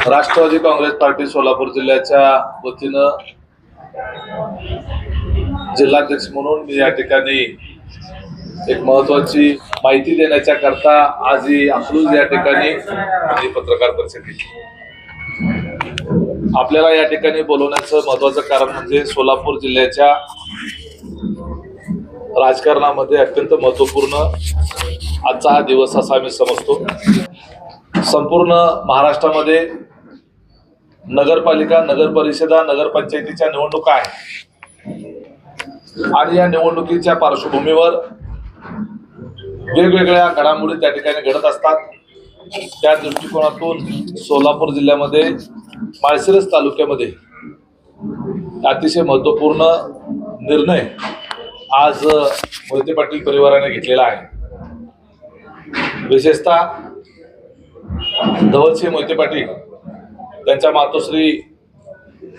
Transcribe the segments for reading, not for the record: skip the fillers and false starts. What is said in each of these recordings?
Rashtrawadi Congress party Solapur जिल्ह्याच्या वतीनं जिल्हाध्यक्ष म्हणून मी या ठिकाणी एक महत्वाची माहिती देण्याच्या करता आज ही अकलूज या ठिकाणी पत्रकार परिषद घेतली। आपल्याला या ठिकाणी बोलवण्याचं महत्वाचं कारण म्हणजे सोलापूर जिल्ह्याच्या राजकारणामध्ये अत्यंत महत्वपूर्ण आजचा हा दिवस असा आम्ही समजतो। संपूर्ण महाराष्ट्रामध्ये नगरपालिका, नगरपरिषदा, नगरपंचायतीच्या निवडणुका आहेत आणि या निवडणुकीच्या पार्श्वभूमीवर वेगवेगळ्या घडामोडी त्या ठिकाणी घडत असतात। त्या दृष्टिकोनातून सोलापूर जिल्ह्यामध्ये माळशिरस तालुक्यामध्ये अतिशय महत्वपूर्ण निर्णय आज मोहिते पाटील परिवाराने घेतलेला आहे। विशेषतः धवलसिंह मोहिते पाटील, त्यांच्या मातोश्री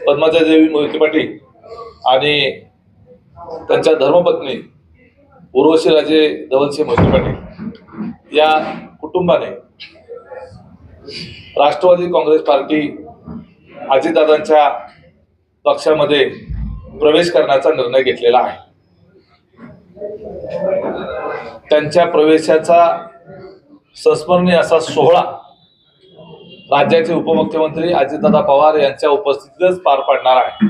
पद्मजादेवी मोहिते पाटील आणि त्यांच्या धर्मपत्नी उर्वशीराजे धवलसिंह मोहिते पाटील या कुटुंबाने राष्ट्रवादी काँग्रेस पार्टी अजितदादांच्या पक्षामध्ये प्रवेश करण्याचा निर्णय घेतलेला आहे। त्यांच्या प्रवेशाचा संस्मरणीय असा सोहळा राज्याचे उपमुख्यमंत्री अजितदादा पवार यांच्या उपस्थितीतच पार पडणार आहे।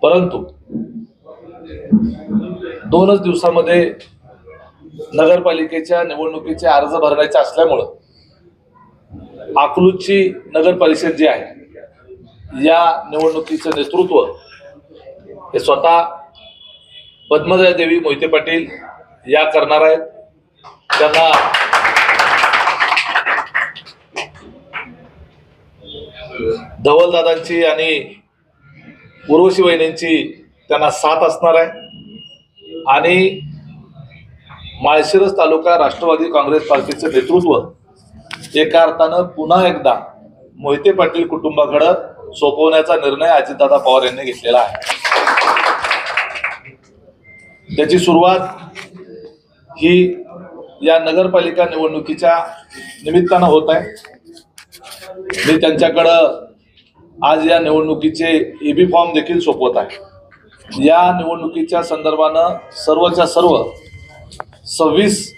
परंतु 2च दिवसामध्ये नगरपालिकेच्या निवडणुकीचे अर्ज भरण्याचे असल्यामुळं अकलूजची नगर परिषद जी आहे या निवडणुकीचं नेतृत्व हे स्वतः पद्मजादेवी मोहिते पाटील या करणार आहेत। त्यांना धवलदादांची आणि उर्वशी वहिनींची त्यांना साथ असणार आहे आणि माळशिरस तालुका राष्ट्रवादी काँग्रेस पार्टीचं नेतृत्व एका अर्थानं पुन्हा एकदा मोहिते पाटील कुटुंबाकडे सोपवण्याचा निर्णय अजितदादा पवार यांनी घेतलेला आहे। त्याची सुरुवात ही या नगरपालिका निवडणुकीच्या निमित्तानं होत आहे। मी त्यांच्याकडं आज या निवडणुकीचे ईबी फॉर्म देखील सोपवत आहे। या निवडणुकीच्या संदर्भानं सर्वच्या सर्व 26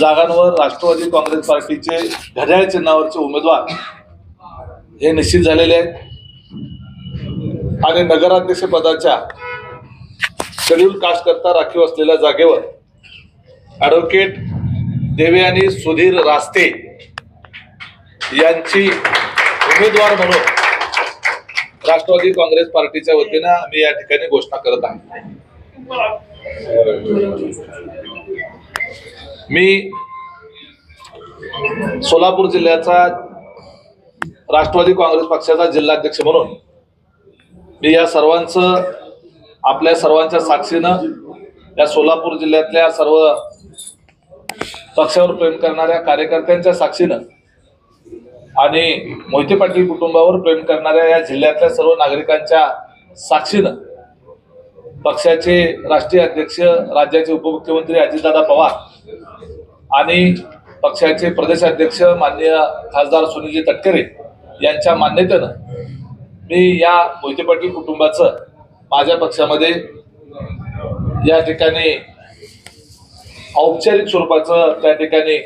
जागांवर राष्ट्रवादी काँग्रेस पार्टीचे घड्याळ चिन्हावरचे उमेदवार हे निश्चित झालेले आहेत आणि नगराध्यक्ष पदाच्या शेड्यूल कास्ट करता राखीव असलेल्या जागेवर ॲडव्होकेट देवयानी सुधीर रास्ते यांची उमेदवार म्हणून राष्ट्रवादी काँग्रेस पार्टीच्या वतीनं मी या ठिकाणी घोषणा करत आहे। मी सोलापूर जिल्ह्याचा राष्ट्रवादी काँग्रेस पक्षाचा जिल्हाध्यक्ष म्हणून मी या सर्वांचं, आपल्या सर्वांच्या साक्षीनं, या सोलापूर जिल्ह्यातल्या सर्व पक्षावर प्रेम करणाऱ्या कार्यकर्त्यांच्या साक्षीनं आणि मोहिते पाटील कुटुंबावर प्रेम करणाऱ्या या जिल्ह्यातल्या सर्व नागरिकांच्या साक्षीनं पक्षाचे राष्ट्रीय अध्यक्ष, राज्याचे उपमुख्यमंत्री अजितदादा पवार आणि पक्षाचे प्रदेशाध्यक्ष माननीय खासदार सुनीलजी तटकरे यांच्या मान्यतेनं मी या मोहिते पाटील कुटुंबाचं माझ्या पक्षामध्ये या ठिकाणी औपचारिक स्वरूपाचं त्या ठिकाणी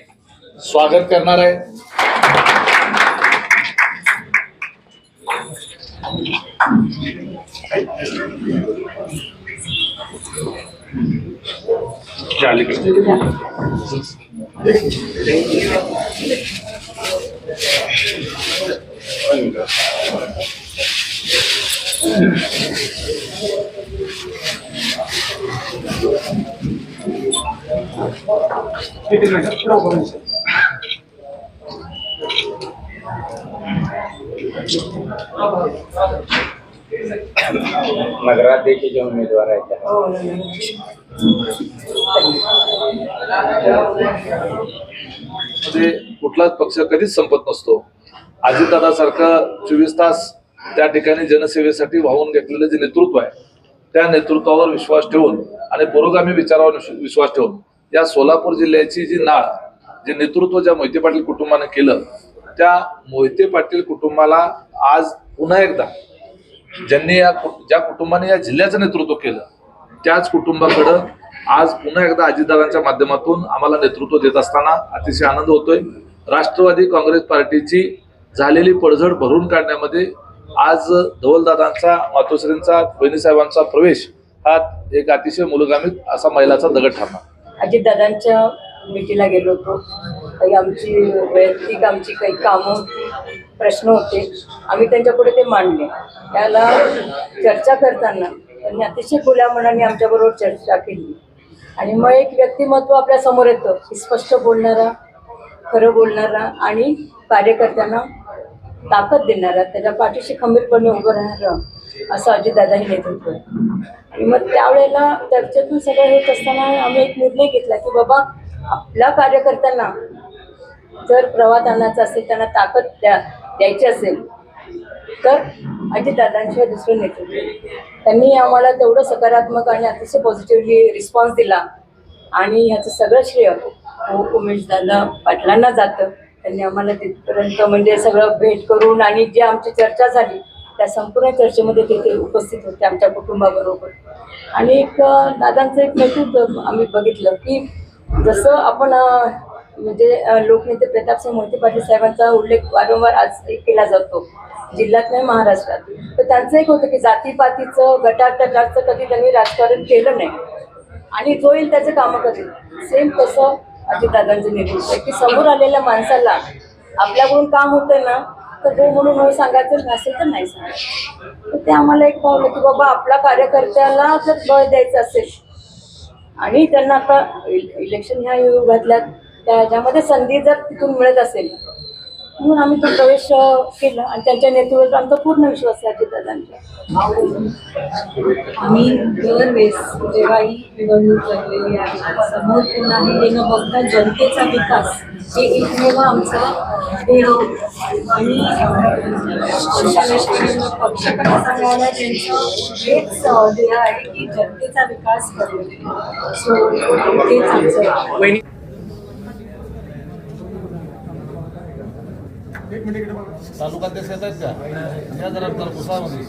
स्वागत करणार आहे। नगराध्यक्षाचे उमेदवार आहेत कुठलाच पक्ष कधीच संपत नसतो। अजितदादा सारखं 24 तास त्या ठिकाणी जनसेवेसाठी वाहून घेतलेलं जे नेतृत्व आहे त्या नेतृत्वावर विश्वास ठेवून आणि पुरोगामी विचारावर विश्वास ठेवून या सोलापूर जिल्ह्याची जी नाळ, जे नेतृत्व ज्या मोहिते पाटील कुटुंबाने केलं त्या मोहिते पाटील कुटुंबाला आज पुन्हा एकदा ज्यांनी ज्या कुटुंबाने या जिल्ह्याचं नेतृत्व केलं त्याच कुटुंबाकडं आज पुन्हा एकदा अजितदादांच्या माध्यमातून आम्हाला नेतृत्व देत असताना अतिशय आनंद होतोय. राष्ट्रवादी काँग्रेस पार्टीची झालेली पडझड भरून काढण्यामध्ये आज धवलदादांचा, मातोश्रींचा, बहिणीसाहेबांचा प्रवेश हा एक अतिशय मूलगामी असा मैलाचा दगड ठरला. अजितदादांच्या भेटीला गेलो होतो. काही आमची वैयक्तिक काही कामं होती, प्रश्न होते, आम्ही त्यांच्यापुढे ते मांडले. त्याला चर्चा करताना त्यांनी अतिशय खुल्या मनाने आमच्याबरोबर चर्चा केली आणि मग एक व्यक्तिमत्व आपल्या समोर येतं की स्पष्ट बोलणारा, खरं बोलणारा आणि कार्यकर्त्यांना ताकद देणारा, त्याच्या पाठीशी खंबीरपणे उभं राहणारं असं अजितदादा हे नेतृत्व आहे. आणि मग त्यावेळेला चर्चेतून सगळं होत असताना आम्ही एक निर्णय घेतला की बाबा आपल्या कार्यकर्त्यांना जर प्रवास आणायचा असेल, त्यांना ताकद द्यायची असेल तर अजितदादांशिवाय दुसरं नेतृत्व. त्यांनी आम्हाला तेवढं सकारात्मक आणि अतिशय पॉझिटिव्हली रिस्पॉन्स दिला आणि ह्याचं सगळं श्रेय उमेशदादा पाटलांना जातं. त्यांनी आम्हाला तिथपर्यंत म्हणजे सगळं भेट करून आणि जी आमची चर्चा झाली त्या संपूर्ण चर्चेमध्ये ते उपस्थित होते आमच्या कुटुंबाबरोबर. आणि एक दादांचं एक नेतृत्व आम्ही बघितलं की जसं आपण म्हणजे लोकनेते प्रतापसिंह मोहिते पाटील साहेबांचा उल्लेख वारंवार आज केला जातो जिल्ह्यात नाही महाराष्ट्रात, तर त्यांचं एक होतं की जातीपातीचं गटारटटारचं कधी त्यांनी राजकारण केलं नाही आणि जो येईल त्याचे कामं करेल. सेम तसं अजितदादांचं नेतृत्व आहे की समोर आलेल्या माणसाला आपल्याकडून काम होतं ना तर हो म्हणून हो सांगायचं नसेल तर नाही सांगायचं. तर ते आम्हाला एक पावलं की बाबा आपल्या कार्यकर्त्याला जर बळ द्यायचं असेल आणि त्यांना आता इलेक्शन ह्या युगातल्या त्याच्यामध्ये संधी जर तिथून मिळत असेल म्हणून आम्ही तो प्रवेश केला आणि त्यांच्या नेतृत्वात आमचा पूर्ण विश्वास आहे अजितदादांचा. आम्ही दरवेळेस जेव्हाही निवडणूक लागलेली आहे समोर कोणाही न बघता जनतेचा विकास हे एकमेव आमचं ध्येय होतं आणि पक्षाकडे सांगायला त्यांचं हेच ध्येय आहे की जनतेचा विकास करणं. सो तेच आमचं. तालुकाध्यक्ष येत आहेत का या जरा कुसामध्ये